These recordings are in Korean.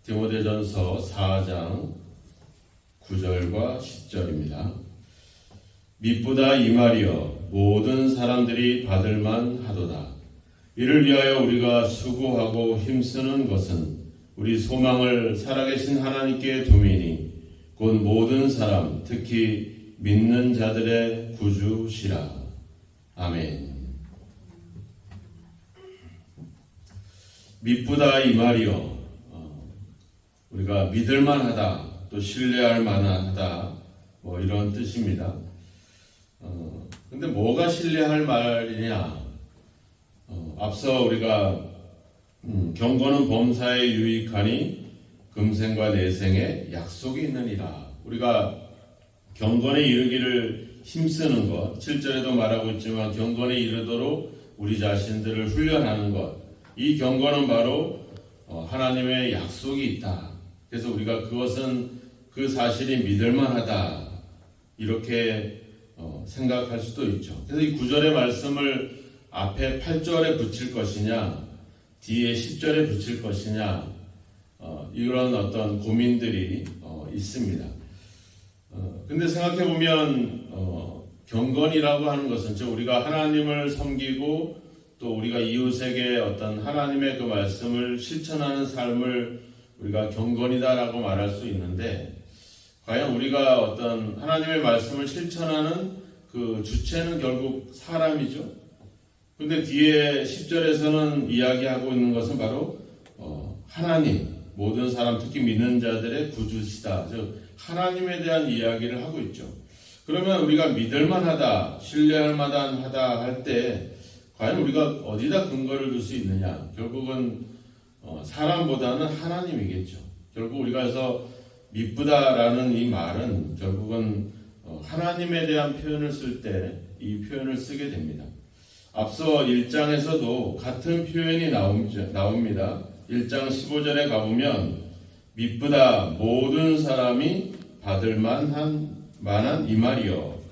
디모데전서 4장 9절과 10절입니다. mit보다 이 말이여 모든 사람들이 받을만 하도다. 이를 위하여 우리가 수고하고 힘쓰는 것은 우리 소망을 살아계신 하나님께 두미니 곧 모든 사람 특히 믿는 자들의 구주시라. 아멘. mit보다 이 말이여, 우리가 믿을만하다, 또 신뢰할 만하다, 이런 뜻입니다. 근데 뭐가 신뢰할 말이냐? 앞서 우리가 경건은 범사에 유익하니 금생과 내생에 약속이 있느니라. 우리가 경건에 이르기를 힘쓰는 것, 7절에도 말하고 있지만 경건에 이르도록 우리 자신들을 훈련하는 것, 이 경건은 바로 하나님의 약속이 있다. 그래서 우리가 그것은 그 사실이 믿을만하다, 이렇게 생각할 수도 있죠. 그래서 이 9절의 말씀을 앞에 8절에 붙일 것이냐, 뒤에 10절에 붙일 것이냐, 이런 어떤 고민들이 있습니다. 근데 생각해보면 경건이라고 하는 것은 즉 우리가 하나님을 섬기고 또 우리가 이웃에게 어떤 하나님의 그 말씀을 실천하는 삶을 우리가 경건이다라고 말할 수 있는데, 과연 우리가 어떤 하나님의 말씀을 실천하는 그 주체는 결국 사람이죠. 근데 뒤에 10절에서는 이야기하고 있는 것은 바로 하나님, 모든 사람 특히 믿는 자들의 구주시다, 즉 하나님에 대한 이야기를 하고 있죠. 그러면 우리가 믿을만하다, 신뢰할 만하다 할 때 과연 우리가 어디다 근거를 둘 수 있느냐? 결국은 사람보다는 하나님이겠죠. 결국 우리가 해서 mit보다라는 이 말은 결국은 하나님에 대한 표현을 쓸 때 이 표현을 쓰게 됩니다. 앞서 1장에서도 같은 표현이 나옵니다. 1장 15절에 가보면 mit보다 모든 사람이 받을 만한 이 말이요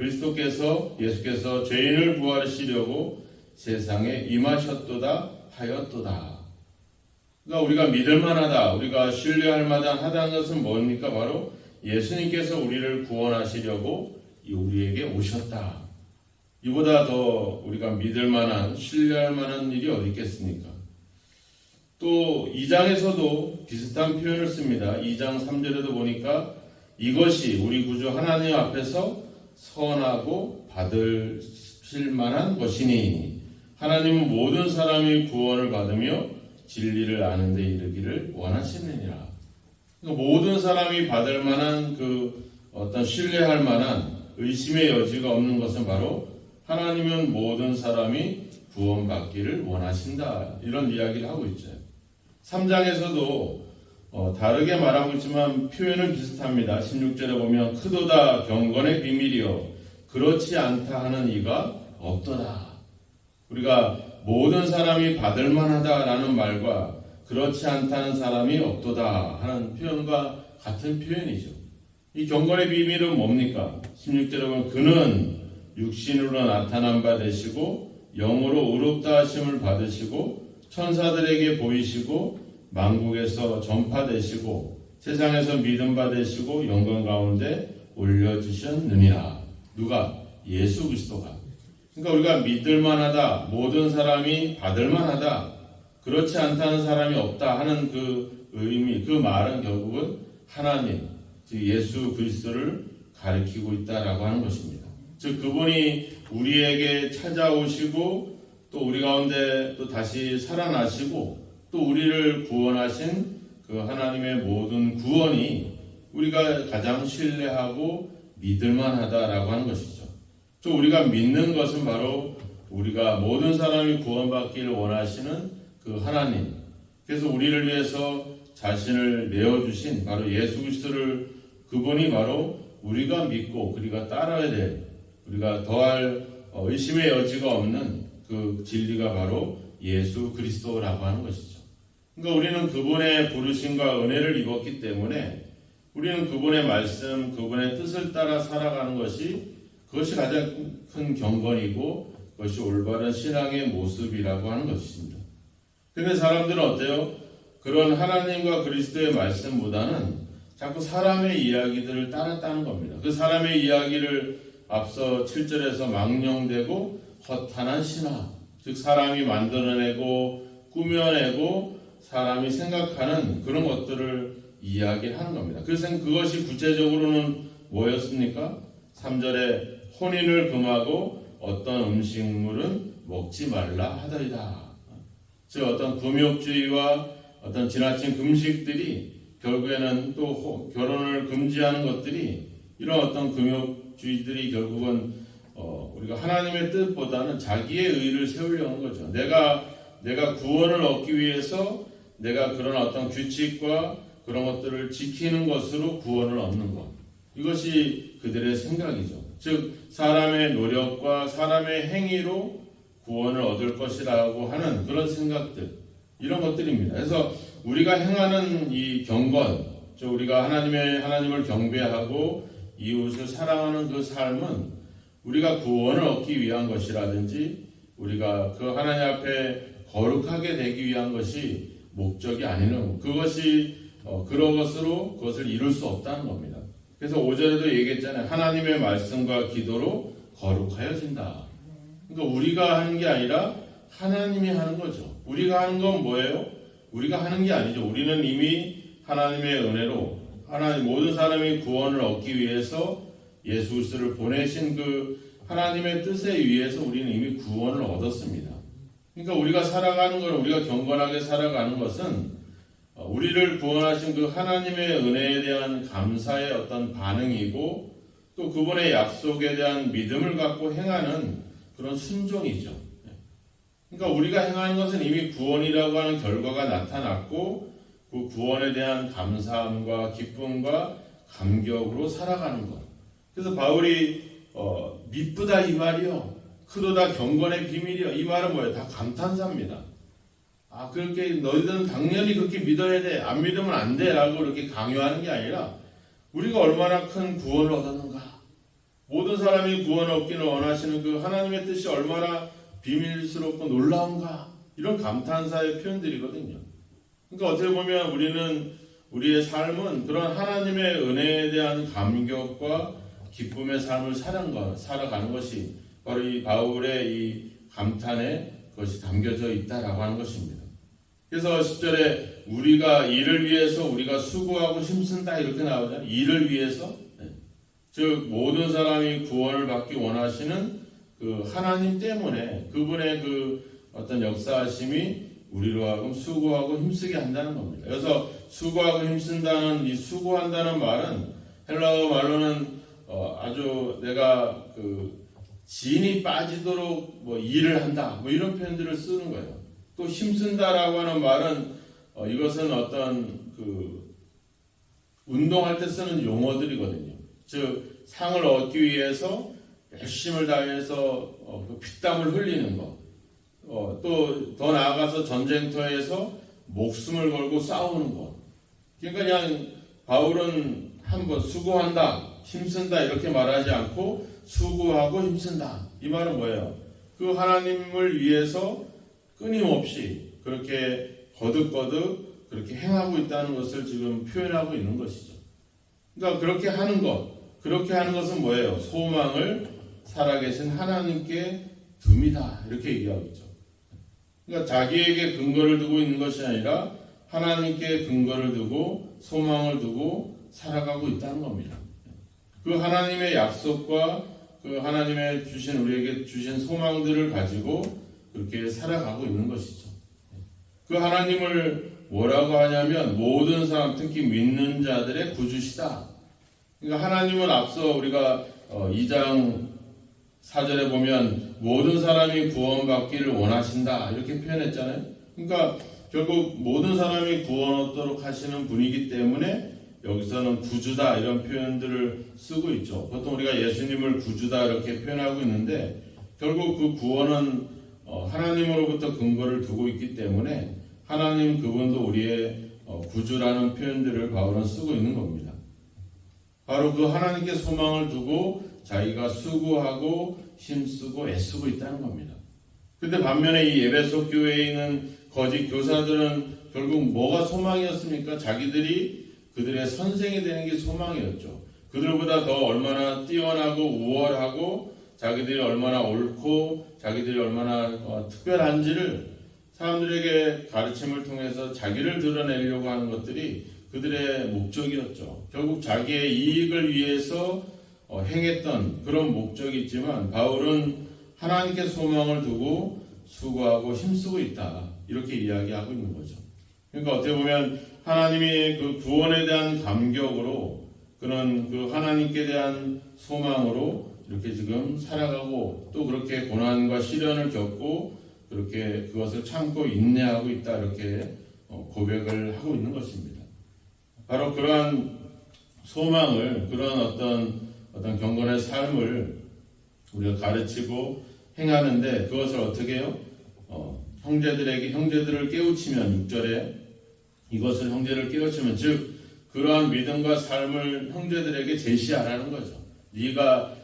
예수께서 죄인을 구하시려고 세상에 임하셨도다 하였도다. 그러니까 우리가 믿을 만하다, 우리가 신뢰할 만하다는 것은 뭡니까? 바로 예수님께서 우리를 구원하시려고 우리에게 오셨다. 이보다 더 우리가 믿을 만한, 신뢰할 만한 일이 어디 있겠습니까? 또 2장에서도 비슷한 표현을 씁니다. 2장 3절에도 보니까 이것이 우리 구주 하나님 앞에서 선하고 받으실 만한 것이니 하나님은 모든 사람이 구원을 받으며 진리를 아는 데 이르기를 원하시느니라. 그러니까 모든 사람이 받을 만한 그 어떤 신뢰할 만한 의심의 여지가 없는 것은 바로 하나님은 모든 사람이 구원받기를 원하신다, 이런 이야기를 하고 있죠. 3장에서도 다르게 말하고 있지만 표현은 비슷합니다. 16절에 보면 크도다 경건의 비밀이요 그렇지 않다 하는 이가 없도다. 우리가 모든 사람이 받을 만하다라는 말과 그렇지 않다는 사람이 없도다 하는 표현과 같은 표현이죠. 이 경건의 비밀은 뭡니까? 16절에 보면 그는 육신으로 나타난 바 되시고 영으로 의롭다 하심을 받으시고 천사들에게 보이시고 만국에서 전파되시고 세상에서 믿음 받으시고 영광 가운데 올려주셨느니라. 누가? 예수 그리스도가. 그러니까 우리가 믿을 만하다, 모든 사람이 받을 만하다, 그렇지 않다는 사람이 없다 하는 그 의미, 그 말은 결국은 하나님, 즉 예수 그리스도를 가리키고 있다라고 하는 것입니다. 즉 그분이 우리에게 찾아오시고 또 우리 가운데 또 다시 살아나시고 또 우리를 구원하신 그 하나님의 모든 구원이 우리가 가장 신뢰하고 믿을 만하다라고 하는 것이죠. 또 우리가 믿는 것은 바로 우리가 모든 사람이 구원받기를 원하시는 그 하나님, 그래서 우리를 위해서 자신을 내어주신 바로 예수 그리스도를, 그분이 바로 우리가 믿고 우리가 따라야 될, 우리가 더할 의심의 여지가 없는 그 진리가 바로 예수 그리스도라고 하는 것이죠. 그러니까 우리는 그분의 부르심과 은혜를 입었기 때문에 우리는 그분의 말씀, 그분의 뜻을 따라 살아가는 그것이 가장 큰 경건이고 그것이 올바른 신앙의 모습이라고 하는 것입니다. 그런데 사람들은 어때요? 그런 하나님과 그리스도의 말씀보다는 자꾸 사람의 이야기들을 따랐다는 겁니다. 그 사람의 이야기를 앞서 7절에서 망령되고 허탄한 신화, 즉 사람이 만들어내고 꾸며내고 사람이 생각하는 그런 것들을 이야기하는 겁니다. 그것이 구체적으로는 뭐였습니까? 3절에 혼인을 금하고 어떤 음식물은 먹지 말라 하더이다. 즉 어떤 금욕주의와 어떤 지나친 금식들이 결국에는 또 결혼을 금지하는 것들이 이런 어떤 금욕주의들이 결국은 우리가 하나님의 뜻보다는 자기의 의를 세우려는 거죠. 내가 구원을 얻기 위해서 내가 그런 어떤 규칙과 그런 것들을 지키는 것으로 구원을 얻는 것. 이것이 그들의 생각이죠. 즉 사람의 노력과 사람의 행위로 구원을 얻을 것이라고 하는 그런 생각들, 이런 것들입니다. 그래서 우리가 행하는 이 경건, 즉 우리가 하나님을 경배하고 이웃을 사랑하는 그 삶은 우리가 구원을 얻기 위한 것이라든지 우리가 그 하나님 앞에 거룩하게 되기 위한 것이 목적이 아니는, 그것이 그런 것으로 그것을 이룰 수 없다는 겁니다. 그래서 5절에도 얘기했잖아요. 하나님의 말씀과 기도로 거룩하여진다. 그러니까 우리가 하는 게 아니라 하나님이 하는 거죠. 우리가 하는 건 뭐예요? 우리가 하는 게 아니죠. 우리는 이미 하나님의 은혜로 모든 사람이 구원을 얻기 위해서 예수 그리스도를 보내신 그 하나님의 뜻에 의해서 우리는 이미 구원을 얻었습니다. 그러니까 우리가 살아가는 것, 우리가 경건하게 살아가는 것은 우리를 구원하신 그 하나님의 은혜에 대한 감사의 어떤 반응이고 또 그분의 약속에 대한 믿음을 갖고 행하는 그런 순종이죠. 그러니까 우리가 행하는 것은 이미 구원이라고 하는 결과가 나타났고 그 구원에 대한 감사함과 기쁨과 감격으로 살아가는 것. 그래서 바울이 미쁘다 이 말이요, 크도다 경건의 비밀이요, 이 말은 뭐예요? 다 감탄사입니다. 그렇게 너희들은 당연히 그렇게 믿어야 돼, 안 믿으면 안 돼 라고 이렇게 강요하는 게 아니라 우리가 얼마나 큰 구원을 얻었는가, 모든 사람이 구원을 얻기를 원하시는 그 하나님의 뜻이 얼마나 비밀스럽고 놀라운가, 이런 감탄사의 표현들이거든요. 그러니까 어떻게 보면 우리는 우리의 삶은 그런 하나님의 은혜에 대한 감격과 기쁨의 삶을 살아가는 것이 바로 이 바울의 이 감탄에 그것이 담겨져 있다라고 하는 것입니다. 그래서 10절에 우리가 이를 위해서 우리가 수고하고 힘쓴다 이렇게 나오잖아요. 이를 위해서, 즉 모든 사람이 구원을 받기 원하시는 그 하나님 때문에 그분의 그 어떤 역사하심이 우리로 하여금 수고하고 힘쓰게 한다는 겁니다. 그래서 수고하고 힘쓴다는 이 수고한다는 말은 헬라어 말로는 아주 내가 그 진이 빠지도록 일을 한다 이런 표현들을 쓰는 거예요. 또 힘쓴다라고 하는 말은 이것은 어떤 그 운동할 때 쓰는 용어들이거든요. 즉 상을 얻기 위해서 열심을 다해서 피땀을 흘리는 것, 또 더 나아가서 전쟁터에서 목숨을 걸고 싸우는 것. 그러니까 그냥 바울은 한번 수고한다, 힘쓴다 이렇게 말하지 않고 수고하고 힘쓴다. 이 말은 뭐예요? 그 하나님을 위해서 끊임없이 그렇게 거듭거듭 그렇게 행하고 있다는 것을 지금 표현하고 있는 것이죠. 그러니까 그렇게 하는 것은 뭐예요? 소망을 살아계신 하나님께 둡니다. 이렇게 얘기하고 있죠. 그러니까 자기에게 근거를 두고 있는 것이 아니라 하나님께 근거를 두고 소망을 두고 살아가고 있다는 겁니다. 그 하나님의 약속과 그 하나님의 우리에게 주신 소망들을 가지고 그렇게 살아가고 있는 것이죠. 그 하나님을 뭐라고 하냐면 모든 사람, 특히 믿는 자들의 구주시다. 그러니까 하나님은 앞서 우리가 2장 4절에 보면 모든 사람이 구원받기를 원하신다 이렇게 표현했잖아요. 그러니까 결국 모든 사람이 구원 얻도록 하시는 분이기 때문에 여기서는 구주다 이런 표현들을 쓰고 있죠. 보통 우리가 예수님을 구주다 이렇게 표현하고 있는데 결국 그 구원은 하나님으로부터 근거를 두고 있기 때문에 하나님 그분도 우리의 구주라는 표현들을 바울은 쓰고 있는 겁니다. 바로 그 하나님께 소망을 두고 자기가 수고하고 힘쓰고 애쓰고 있다는 겁니다. 근데 반면에 이 에베소 교회에 있는 거짓 교사들은 결국 뭐가 소망이었습니까? 자기들이 그들의 선생이 되는 게 소망이었죠. 그들보다 더 얼마나 뛰어나고 우월하고 자기들이 얼마나 옳고 자기들이 얼마나 특별한지를 사람들에게 가르침을 통해서 자기를 드러내려고 하는 것들이 그들의 목적이었죠. 결국 자기의 이익을 위해서 행했던 그런 목적이 있지만 바울은 하나님께 소망을 두고 수고하고 힘쓰고 있다. 이렇게 이야기하고 있는 거죠. 그러니까 어떻게 보면 하나님이 그 구원에 대한 감격으로 그런 그 하나님께 대한 소망으로 이렇게 지금 살아가고 또 그렇게 고난과 시련을 겪고 그렇게 그것을 참고 인내하고 있다. 이렇게 고백을 하고 있는 것입니다. 바로 그러한 소망을 그런 어떤 경건의 삶을 우리가 가르치고 행하는데 그것을 어떻게 해요? 형제들을 깨우치면 6절에 이것을 형제를 깨우치면 즉 그러한 믿음과 삶을 형제들에게 제시하라는 거죠. 네가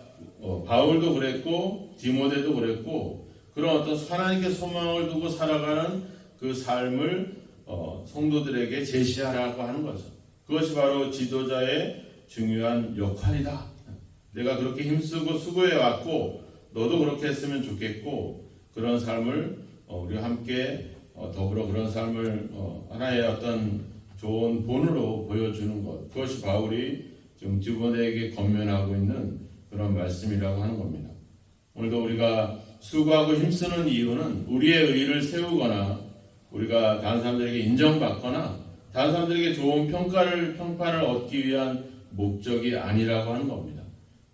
바울도 그랬고 디모데도 그랬고 그런 어떤 하나님께 소망을 두고 살아가는 그 삶을 성도들에게 제시하라고 하는 거죠. 그것이 바로 지도자의 중요한 역할이다. 내가 그렇게 힘쓰고 수고해 왔고 너도 그렇게 했으면 좋겠고 그런 삶을 우리 함께 더불어 그런 삶을 하나의 어떤 좋은 본으로 보여주는 것. 그것이 바울이 지금 디모데에게 권면하고 있는 그런 말씀이라고 하는 겁니다. 오늘도 우리가 수고하고 힘쓰는 이유는 우리의 의를 세우거나 우리가 다른 사람들에게 인정받거나 다른 사람들에게 좋은 평판을 얻기 위한 목적이 아니라고 하는 겁니다.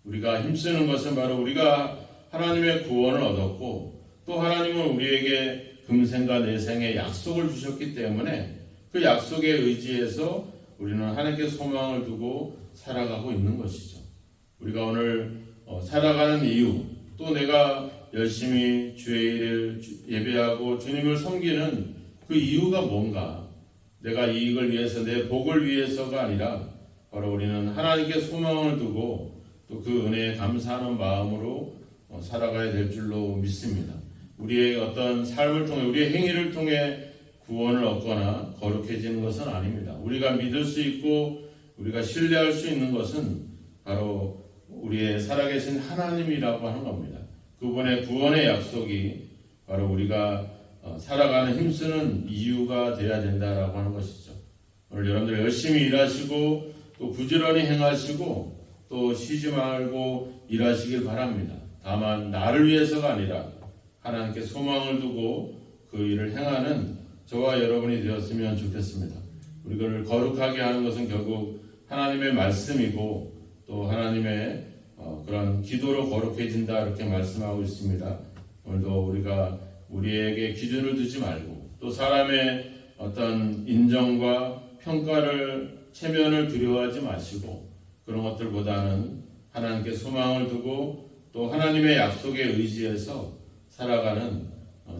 우리가 힘쓰는 것은 바로 우리가 하나님의 구원을 얻었고 또 하나님은 우리에게 금생과 내생의 약속을 주셨기 때문에 그 약속에 의지해서 우리는 하나님께 소망을 두고 살아가고 있는 것이죠. 우리가 오늘 살아가는 이유 또 내가 열심히 주의 일을 예배하고 주님을 섬기는 그 이유가 뭔가 내가 이익을 위해서 내 복을 위해서가 아니라 바로 우리는 하나님께 소망을 두고 또 그 은혜에 감사하는 마음으로 살아가야 될 줄로 믿습니다. 우리의 어떤 삶을 통해 우리의 행위를 통해 구원을 얻거나 거룩해지는 것은 아닙니다. 우리가 믿을 수 있고 우리가 신뢰할 수 있는 것은 바로 우리의 살아계신 하나님이라고 하는 겁니다. 그분의 구원의 약속이 바로 우리가 살아가는 힘쓰는 이유가 되어야 된다라고 하는 것이죠. 오늘 여러분들 열심히 일하시고 또 부지런히 행하시고 또 쉬지 말고 일하시길 바랍니다. 다만 나를 위해서가 아니라 하나님께 소망을 두고 그 일을 행하는 저와 여러분이 되었으면 좋겠습니다. 우리를 거룩하게 하는 것은 결국 하나님의 말씀이고 또 하나님의 그런 기도로 거룩해진다 이렇게 말씀하고 있습니다. 오늘도 우리가 우리에게 기준을 두지 말고 또 사람의 어떤 인정과 평가를 체면을 두려워하지 마시고 그런 것들보다는 하나님께 소망을 두고 또 하나님의 약속에 의지해서 살아가는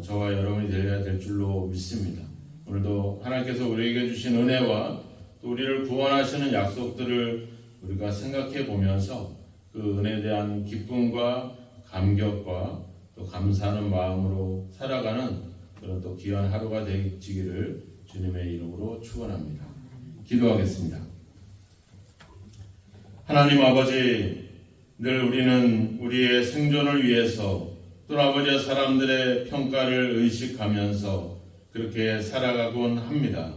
저와 여러분이 되어야 될 줄로 믿습니다. 오늘도 하나님께서 우리에게 주신 은혜와 또 우리를 구원하시는 약속들을 우리가 생각해 보면서 그 은혜에 대한 기쁨과 감격과 또 감사하는 마음으로 살아가는 그런 또 귀한 하루가 되시기를 주님의 이름으로 축원합니다. 기도하겠습니다. 하나님 아버지, 늘 우리는 우리의 생존을 위해서 또 아버지 사람들의 평가를 의식하면서 그렇게 살아가곤 합니다.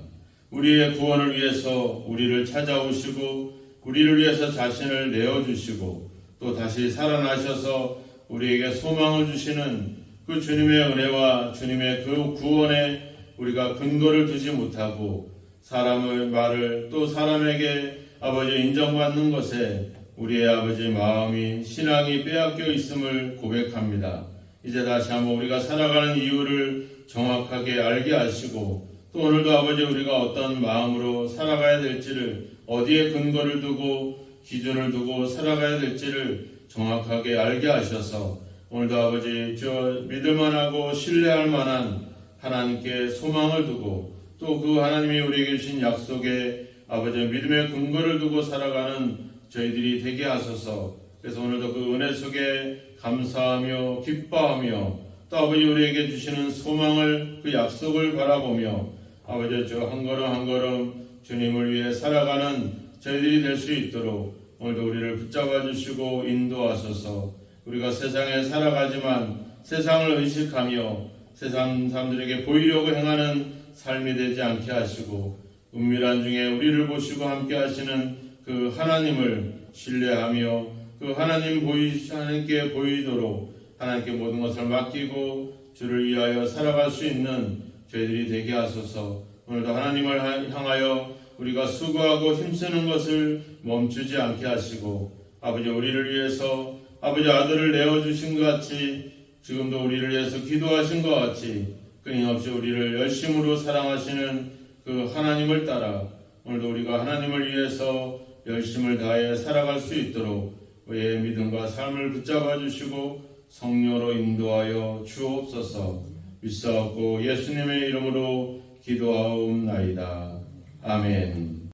우리의 구원을 위해서 우리를 찾아오시고 우리를 위해서 자신을 내어주시고 또 다시 살아나셔서 우리에게 소망을 주시는 그 주님의 은혜와 주님의 그 구원에 우리가 근거를 두지 못하고 사람의 말을 또 사람에게 아버지 인정받는 것에 우리의 아버지 마음이 신앙이 빼앗겨 있음을 고백합니다. 이제 다시 한번 우리가 살아가는 이유를 정확하게 알게 하시고 또 오늘도 아버지 우리가 어떤 마음으로 살아가야 될지를 어디에 근거를 두고 기준을 두고 살아가야 될지를 정확하게 알게 하셔서 오늘도 아버지 저 믿을만하고 신뢰할 만한 하나님께 소망을 두고 또 그 하나님이 우리에게 주신 약속에 아버지 믿음의 근거를 두고 살아가는 저희들이 되게 하소서. 그래서 오늘도 그 은혜 속에 감사하며 기뻐하며 또 아버지 우리에게 주시는 소망을 그 약속을 바라보며 아버지 주 한 걸음 한 걸음 주님을 위해 살아가는 저희들이 될 수 있도록 오늘도 우리를 붙잡아 주시고 인도하소서. 우리가 세상에 살아가지만 세상을 의식하며 세상 사람들에게 보이려고 행하는 삶이 되지 않게 하시고 은밀한 중에 우리를 보시고 함께 하시는 그 하나님을 신뢰하며 그 하나님께 보이도록 하나님께 모든 것을 맡기고 주를 위하여 살아갈 수 있는 저희들이 되게 하소서. 오늘도 하나님을 향하여 우리가 수고하고 힘쓰는 것을 멈추지 않게 하시고 아버지 우리를 위해서 아버지 아들을 내어주신 것 같이 지금도 우리를 위해서 기도하신 것 같이 끊임없이 우리를 열심으로 사랑하시는 그 하나님을 따라 오늘도 우리가 하나님을 위해서 열심을 다해 살아갈 수 있도록 우리의 믿음과 삶을 붙잡아 주시고 성령으로 인도하여 주옵소서. 믿사옵고 예수님의 이름으로 기도하옵나이다. 아멘.